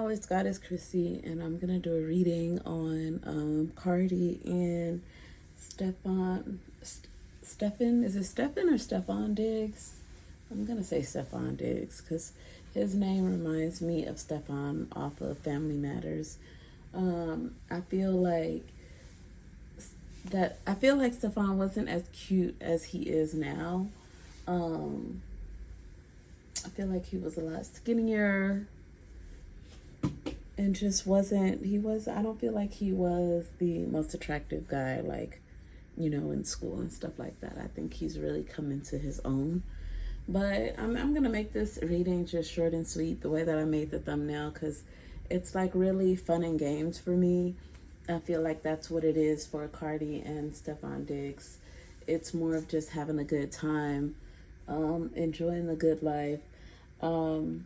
it's Goddess Chrissy, and I'm gonna do a reading on Cardi and Stefan. Stefan, is it Stefan or Stefan Diggs? I'm gonna say Stefan Diggs because his name reminds me of Stefan off of Family Matters. I feel like Stefan wasn't as cute as he is now. I feel like he was a lot skinnier and just I don't feel like he was the most attractive guy, like, in school and stuff like that. I think he's really come into his own. But I'm going to make this reading just short and sweet, the way that I made the thumbnail, because it's like really fun and games for me. I feel like that's what it is for Cardi and Stefan Diggs. It's more of just having a good time, enjoying the good life. The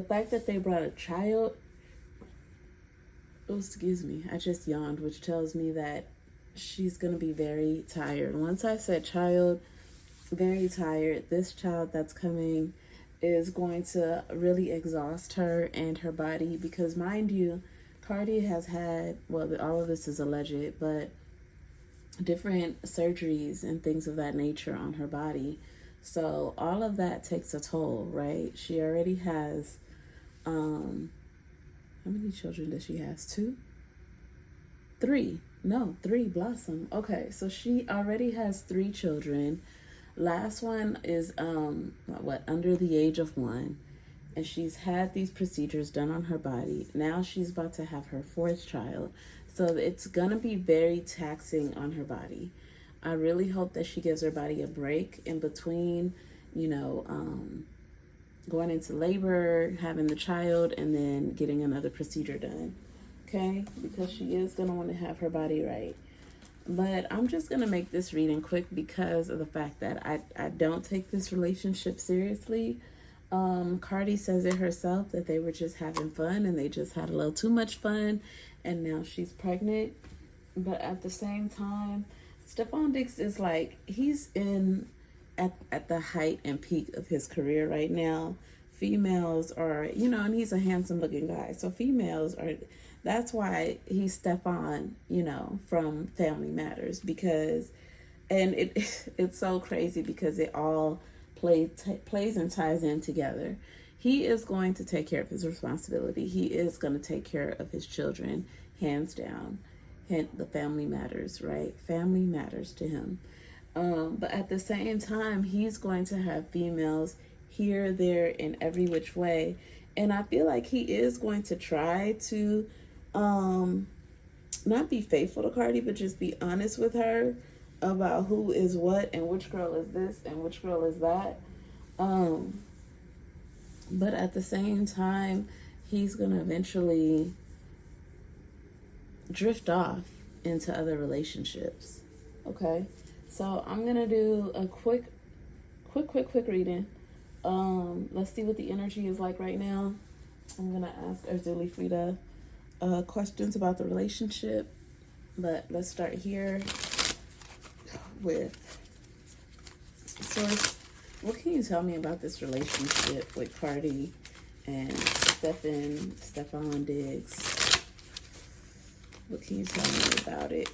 fact that they brought a child, excuse me, I just yawned, which tells me that she's going to be very tired. Once I said child, very tired. This child that's coming is going to really exhaust her and her body because, mind you, Cardi has had, well, all of this is alleged, but different surgeries and things of that nature on her body. So all of that takes a toll, right? She already has, how many children does she have? 2? 3. No, 3 Blossom. Okay, so she already has 3 children. Last one is, under the age of 1. And she's had these procedures done on her body. Now she's about to have her 4th child. So it's going to be very taxing on her body. I really hope that she gives her body a break in between, going into labor, having the child, and then getting another procedure done. Okay? Because she is going to want to have her body right. But I'm just going to make this reading quick because of the fact that I don't take this relationship seriously. Cardi says it herself that they were just having fun and they just had a little too much fun. And now she's pregnant. But at the same time, Stefan Diggs is like, he's at the height and peak of his career right now. Females are, and he's a handsome looking guy. So that's why he's Stefan, from Family Matters, because, and it's so crazy because it all plays and ties in together. He is going to take care of his responsibility. He is going to take care of his children, hands down. The family matters, right? Family matters to him. But at the same time, he's going to have females here, there, in every which way. And I feel like he is going to try to not be faithful to Cardi, but just be honest with her about who is what and which girl is this and which girl is that. But at the same time, he's going to eventually drift off into other relationships. Okay, so I'm gonna do a quick reading. Let's see what the energy is like right now. I'm gonna ask Arzuli Frida questions about the relationship, but let's start here with Source. What can you tell me about this relationship with Cardi and Stefan Diggs? What can you tell me about it?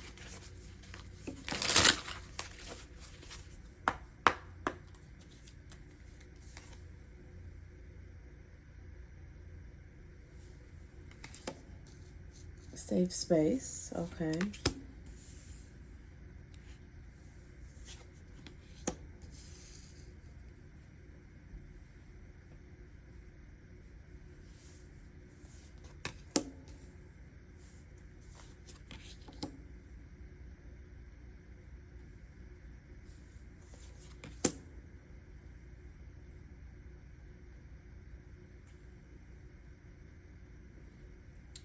Safe space, okay.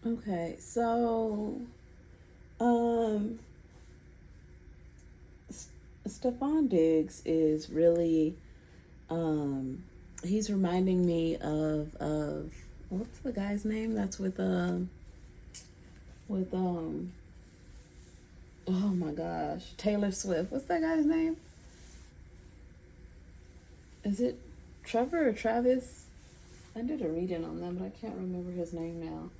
Okay, so Stefan Diggs is really he's reminding me of what's the guy's name that's with oh my gosh, Taylor Swift. What's that guy's name? Is it Trevor or Travis? I did a reading on them, but I can't remember his name now.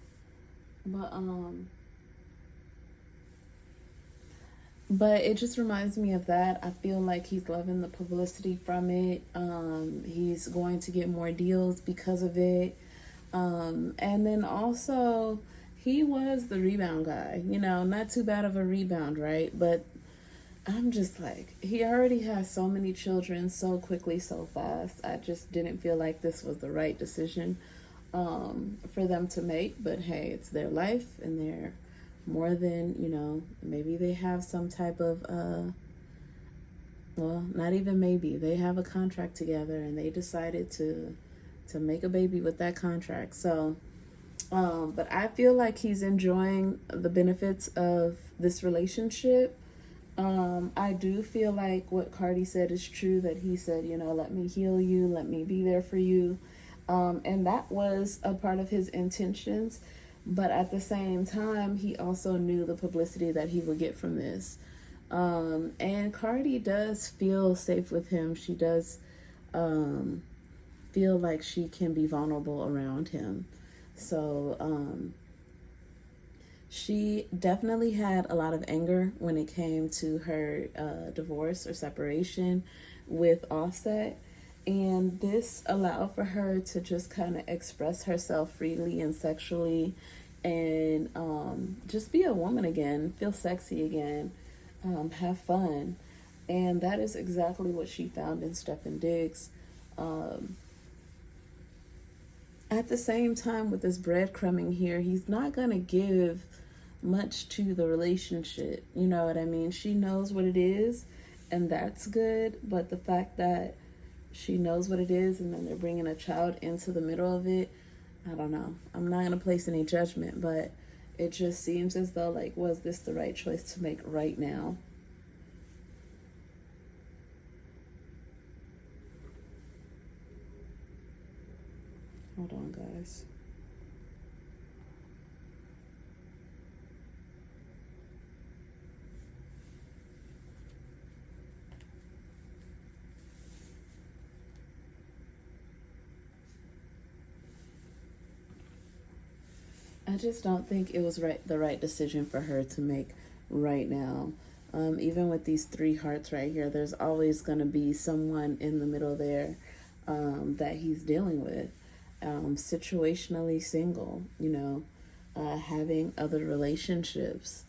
But it just reminds me of that. I feel like he's loving the publicity from it. He's going to get more deals because of it. And then also, he was the rebound guy. You know, not too bad of a rebound, right? But I'm just like, he already has so many children so quickly, so fast. I just didn't feel like this was the right decision for them to make. But hey, it's their life, and they're more than, you know, maybe they have some type of, well, not even maybe, they have a contract together, and they decided to make a baby with that contract. So, but I feel like he's enjoying the benefits of this relationship. I do feel like what Cardi said is true, that he said, you know, let me heal you, let me be there for you. And that was a part of his intentions. But at the same time, he also knew the publicity that he would get from this. And Cardi does feel safe with him. She does feel like she can be vulnerable around him. So, she definitely had a lot of anger when it came to her divorce or separation with Offset. And this allowed for her to just kind of express herself freely and sexually, and just be a woman again, feel sexy again, have fun. And that is exactly what she found in Stefon Diggs. At the same time, with this breadcrumbing here, he's not going to give much to the relationship. You know what I mean? She knows what it is, and that's good. But the fact that she knows what it is, and then they're bringing a child into the middle of it, I don't know. I'm not going to place any judgment, but it just seems as though, like, was this the right choice to make right now? Hold on, guys. I just don't think it was the right decision for her to make right now. Even with these 3 hearts right here, there's always going to be someone in the middle there that he's dealing with. Situationally single, you know, having other relationships.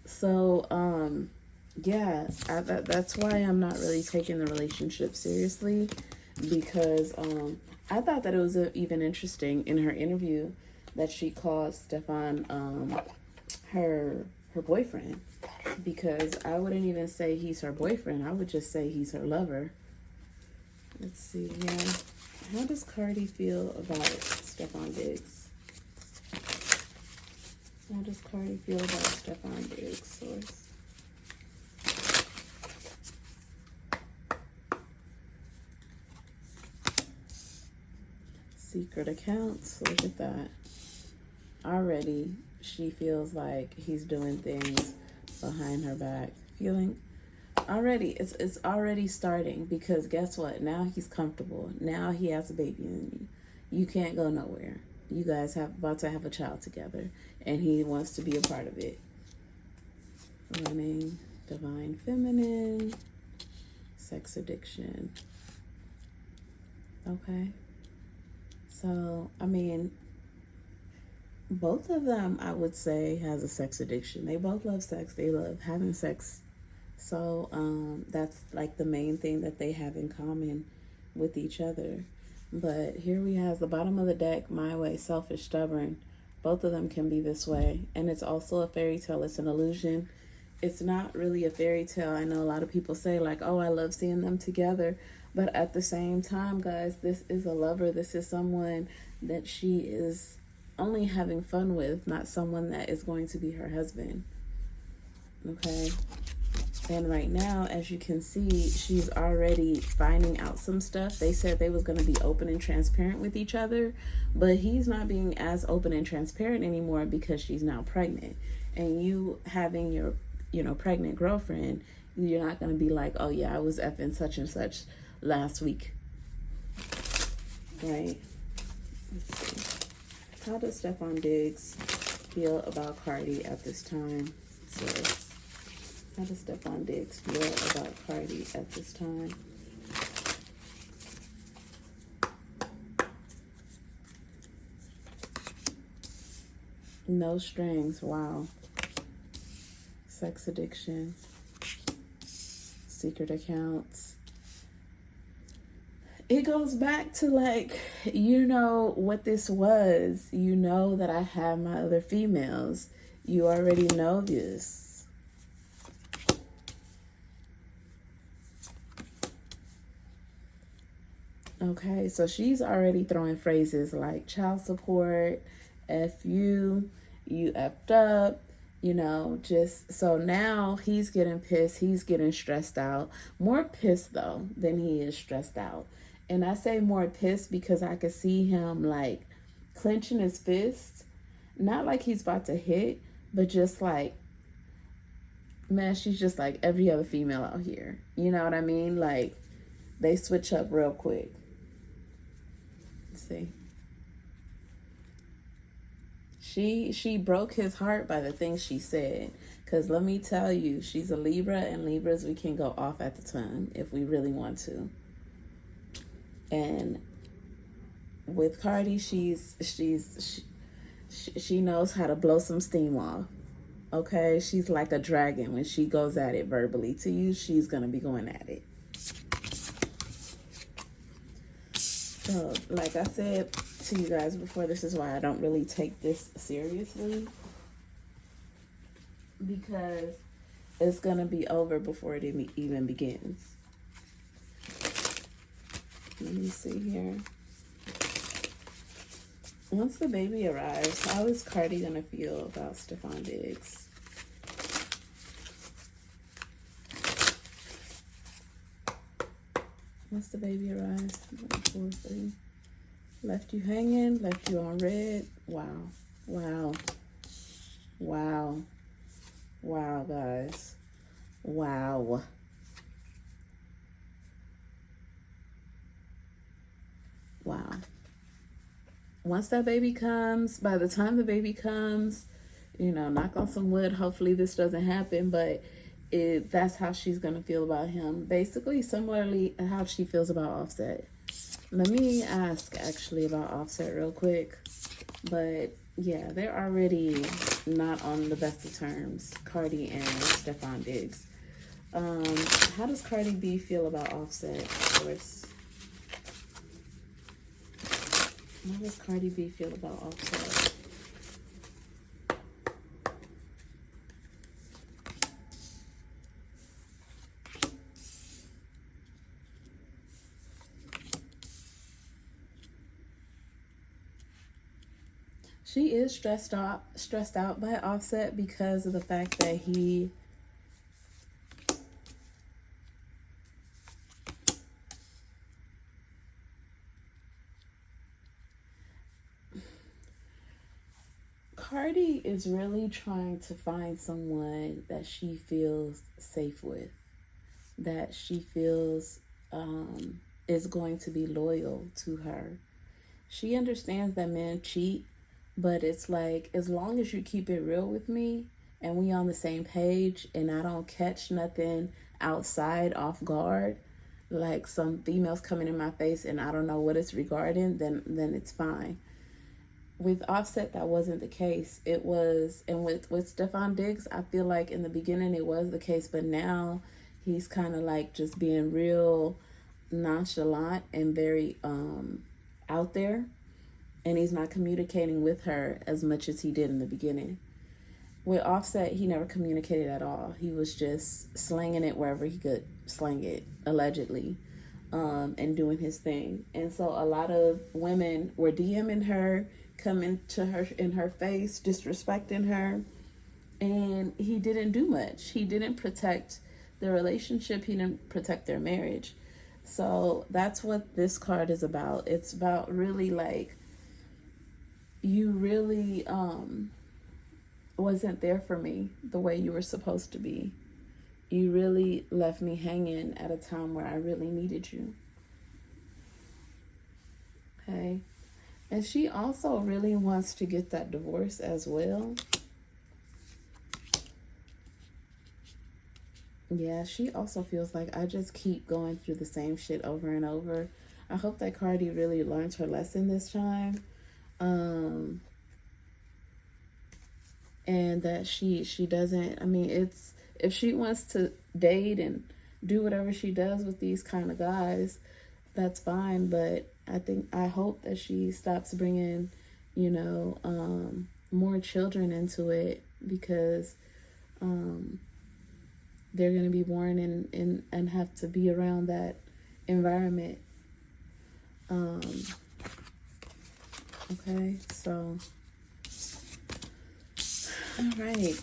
So, yeah, that's why I'm not really taking the relationship seriously, because I thought that it was even interesting in her interview that she called Stefon her boyfriend, because I wouldn't even say he's her boyfriend. I would just say he's her lover. Let's see here. How does Cardi feel about Stefon Diggs? How does Cardi feel about Stefon Diggs, source? Secret accounts. Look at that. Already, she feels like he's doing things behind her back. Already, it's already starting, because guess what? Now he's comfortable. Now he has a baby, and you can't go nowhere. You guys about to have a child together, and he wants to be a part of it. Running, divine feminine, sex addiction. Okay. So, I mean, both of them, I would say, has a sex addiction. They both love sex. They love having sex. So that's like the main thing that they have in common with each other. But here we have the bottom of the deck, my way, selfish, stubborn. Both of them can be this way. And it's also a fairy tale. It's an illusion. It's not really a fairy tale. I know a lot of people say, like, oh, I love seeing them together. But at the same time, guys, this is a lover. This is someone that she is only having fun with, not someone that is going to be her husband. Okay? And right now, as you can see, she's already finding out some stuff. They said they was going to be open and transparent with each other, but he's not being as open and transparent anymore because she's now pregnant. And you having your, pregnant girlfriend, you're not going to be like, oh yeah, I was effing such and such last week. Right? Let's see. How does Stefan Diggs feel about Cardi at this time? Sis, how does Stefan Diggs feel about Cardi at this time? No strings. Wow. Sex addiction. Secret accounts. It goes back to like, you know what this was. You know that I have my other females. You already know this. Okay, so she's already throwing phrases like child support, F you effed up, you know, just so now he's getting pissed, he's getting stressed out. More pissed though than he is stressed out. And I say more pissed because I could see him like clenching his fist, not like he's about to hit, but just like, man, she's just like every other female out here. You know what I mean? Like they switch up real quick. See, she broke his heart by the things she said, because let me tell you, she's a Libra, and Libras, we can go off at the tongue if we really want to. And with Cardi, she knows how to blow some steam off. Okay, she's like a dragon. When she goes at it verbally to you, she's gonna be going at it. So, like I said to you guys before, this is why I don't really take this seriously, because it's gonna be over before it even begins. Let me see here. Once the baby arrives, how is Cardi gonna feel about Stefan Diggs? Once the baby arrives, 1, 4, 3. Left you hanging, left you on red. Wow. Wow. Wow. Wow, guys. Wow. Wow. Once that baby comes, by the time the baby comes, you know, knock on some wood, hopefully this doesn't happen, but that's how she's going to feel about him. Basically, similarly, how she feels about Offset. Let me ask, actually, about Offset real quick. But, yeah, they're already not on the best of terms, Cardi and Stefan Diggs. How does Cardi B feel about Offset, of course? How does Cardi B feel about Offset? She is stressed out by Offset because of the fact that he Cardi is really trying to find someone that she feels safe with, that she feels is going to be loyal to her. She understands that men cheat, but it's like, as long as you keep it real with me and we on the same page and I don't catch nothing outside off guard, like some females coming in my face and I don't know what it's regarding, then it's fine. With Offset, that wasn't the case. It was, and with Stefan Diggs, I feel like in the beginning it was the case, but now he's kind of like just being real nonchalant and very out there, and he's not communicating with her as much as he did in the beginning. With Offset, he never communicated at all. He was just slanging it wherever he could slang it, allegedly, and doing his thing. And so a lot of women were DMing her, coming to her in her face, disrespecting her, and he didn't do much. He didn't protect the relationship. He didn't protect their marriage. So that's what this card is about. It's about really like, you really wasn't there for me the way you were supposed to be. You really left me hanging at a time where I really needed you. Okay? And she also really wants to get that divorce as well. Yeah, she also feels like I just keep going through the same shit over and over. I hope that Cardi really learns her lesson this time. And that she doesn't, I mean, it's, if she wants to date and do whatever she does with these kind of guys, that's fine. But I hope that she stops bringing, you know, more children into it, because they're going to be born and have to be around that environment. Okay, so all right,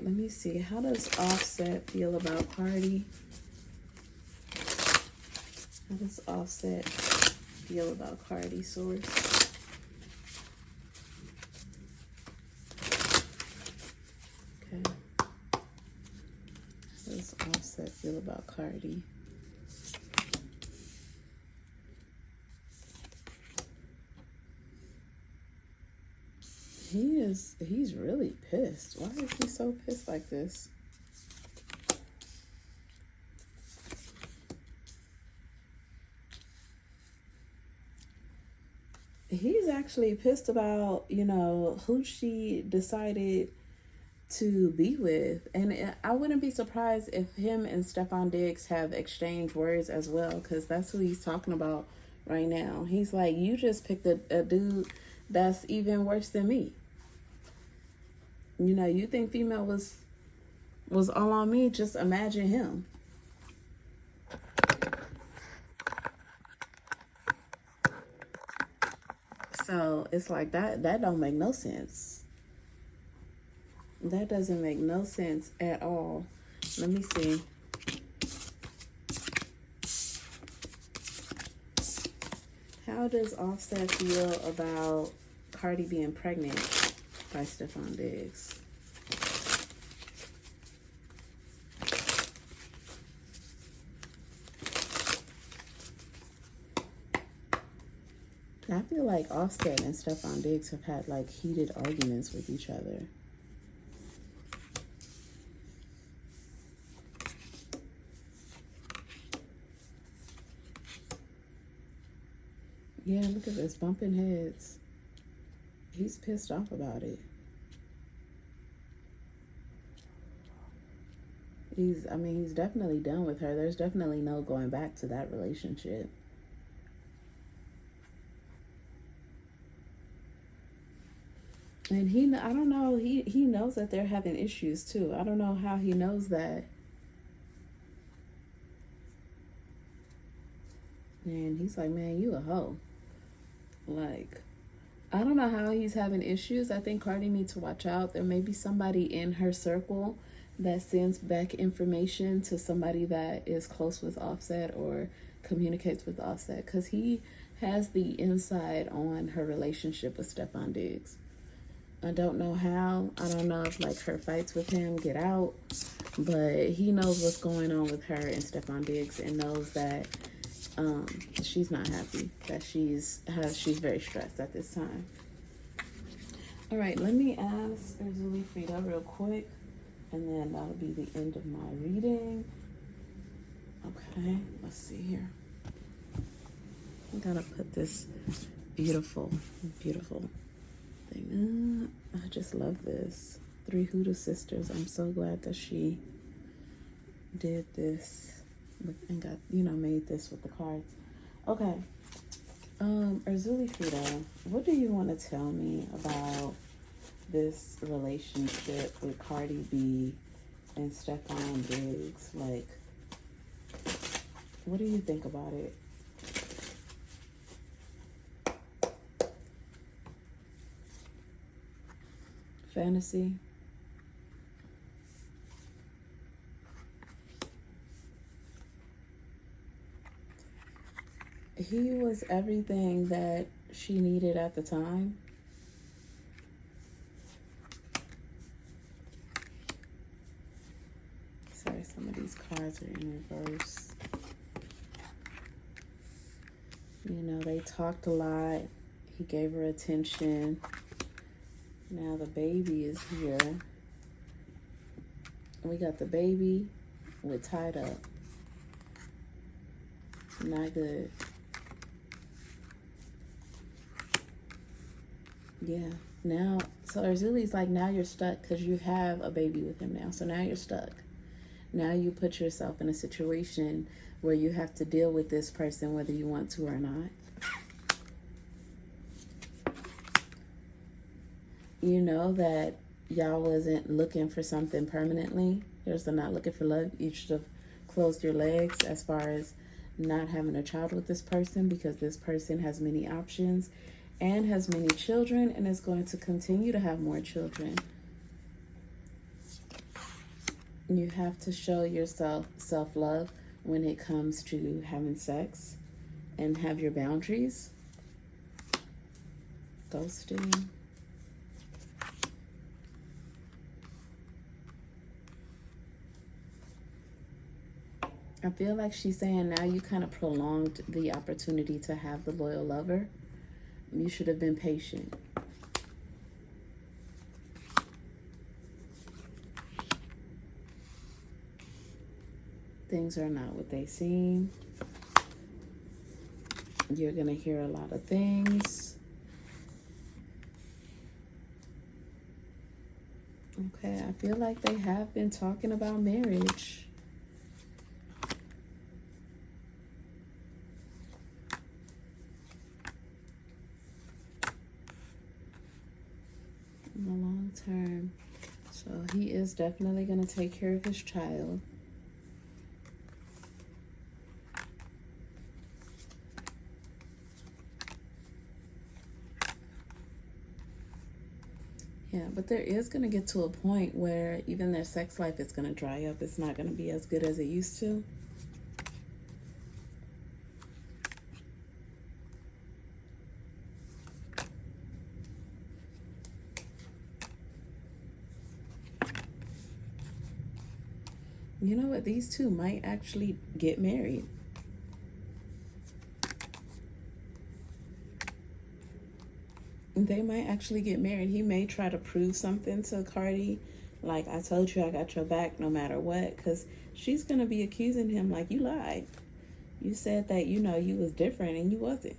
let me see. How does Offset feel about Cardi? How does Offset feel about Cardi, source? Okay. How does Offset feel about Cardi? He's really pissed. Why is he so pissed like this? He's actually pissed about, you know, who she decided to be with. And I wouldn't be surprised if him and Stefon Diggs have exchanged words as well, because that's who he's talking about right now. He's like, you just picked a dude that's even worse than me. You know, you think female was all on me, just imagine him. So it's like that don't make no sense. That doesn't make no sense at all. Let me see. How does Offset feel about Cardi being pregnant by Stefon Diggs? I feel like Offset and Stefon Diggs have had like heated arguments with each other. Yeah, look at this, bumping heads. He's pissed off about it. He's definitely done with her. There's definitely no going back to that relationship. And I don't know, he knows that they're having issues too. I don't know how he knows that. And he's like, man, you a hoe. Like, I don't know how he's having issues. I think Cardi needs to watch out. There may be somebody in her circle that sends back information to somebody that is close with Offset or communicates with Offset, because he has the inside on her relationship with Stefon Diggs. I don't know how. I don't know if like her fights with him get out, but he knows what's going on with her and Stefon Diggs, and knows that she's not happy, that she's very stressed at this time. All right, let me ask Erzuli Frida real quick, and then that'll be the end of my reading. Okay, let's see here. I gotta put this beautiful thing. I just love this. 3 Huda sisters. I'm so glad that she did this and got, made this with the cards. Okay. Erzuli Frida, what do you want to tell me about this relationship with Cardi B and Stefon Diggs? Like, what do you think about it? Fantasy? He was everything that she needed at the time. Sorry, some of these cards are in reverse. They talked a lot. He gave her attention. Now the baby is here. We got the baby with tied up. Not good. Yeah. Now, so Erzuli's like, now you're stuck because you have a baby with him now. So now you're stuck. Now you put yourself in a situation where you have to deal with this person whether you want to or not. You know that y'all wasn't looking for something permanently. You're still not looking for love. You should have closed your legs as far as not having a child with this person, because this person has many options and has many children and is going to continue to have more children. You have to show yourself self-love when it comes to having sex and have your boundaries. Ghosting. I feel like she's saying now you kind of prolonged the opportunity to have the loyal lover. You should have been patient. Things are not what they seem. You're going to hear a lot of things. Okay, I feel like they have been talking about marriage. In the long term. So he is definitely going to take care of his child. Yeah, but there is going to get to a point where even their sex life is going to dry up. It's not going to be as good as it used to. You know what? These two might actually get married. They might actually get married. He may try to prove something to Cardi. Like, I told you I got your back no matter what. Because she's going to be accusing him like, you lied. You said that, you know, you was different and you wasn't.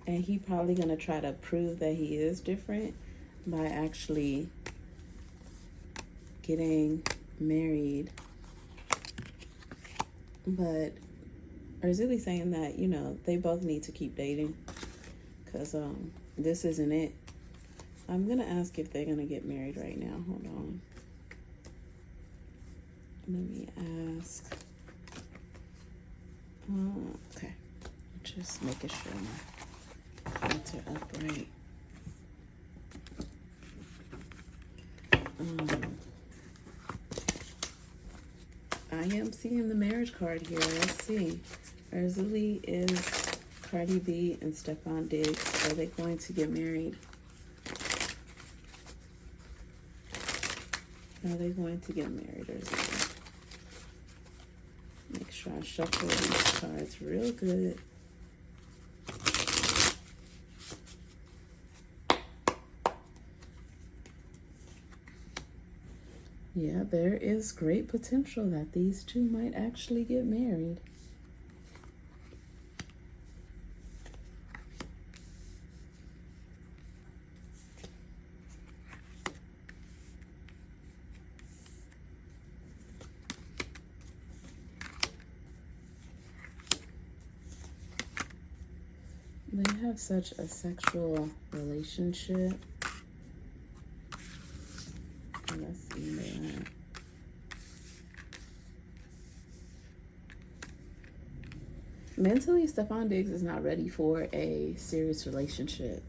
And he probably going to try to prove that he is different by actually getting married. But Erzuli's saying that, you know, they both need to keep dating. Because this isn't it. I'm going to ask if they're going to get married right now. Hold on. Let me ask. Okay. Just making sure my points are upright. I am seeing the marriage card here. Let's see. Erzuli is Cardi B and Stefon Diggs. Are they going to get married? Are they going to get married, Erzuli? Make sure I shuffle these cards real good. Yeah, there is great potential that these two might actually get married. They have such a sexual relationship. Let's see that. Mentally, Stefon Diggs is not ready for a serious relationship.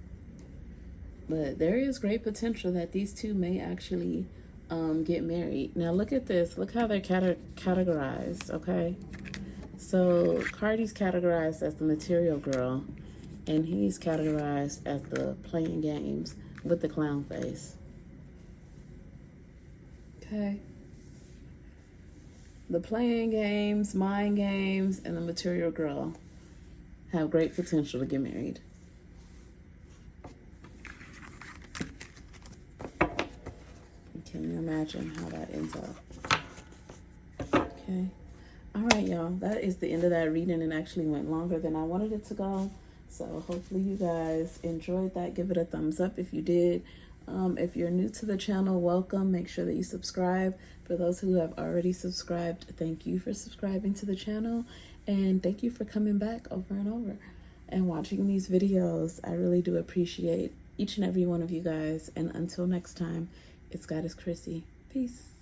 But there is great potential that these two may actually get married. Now look at this. Look how they're categorized, okay? So Cardi's categorized as the material girl, and he's categorized as the playing games with the clown face. Okay. The playing games, mind games, and the material girl have great potential to get married. Can you imagine how that ends up? Okay. All right, y'all. That is the end of that reading. It actually went longer than I wanted it to go. So hopefully you guys enjoyed that. Give it a thumbs up if you did. If you're new to the channel, welcome. Make sure that you subscribe. For those who have already subscribed, thank you for subscribing to the channel. And thank you for coming back over and over and watching these videos. I really do appreciate each and every one of you guys. And until next time, it's Goddess Chrissy. Peace.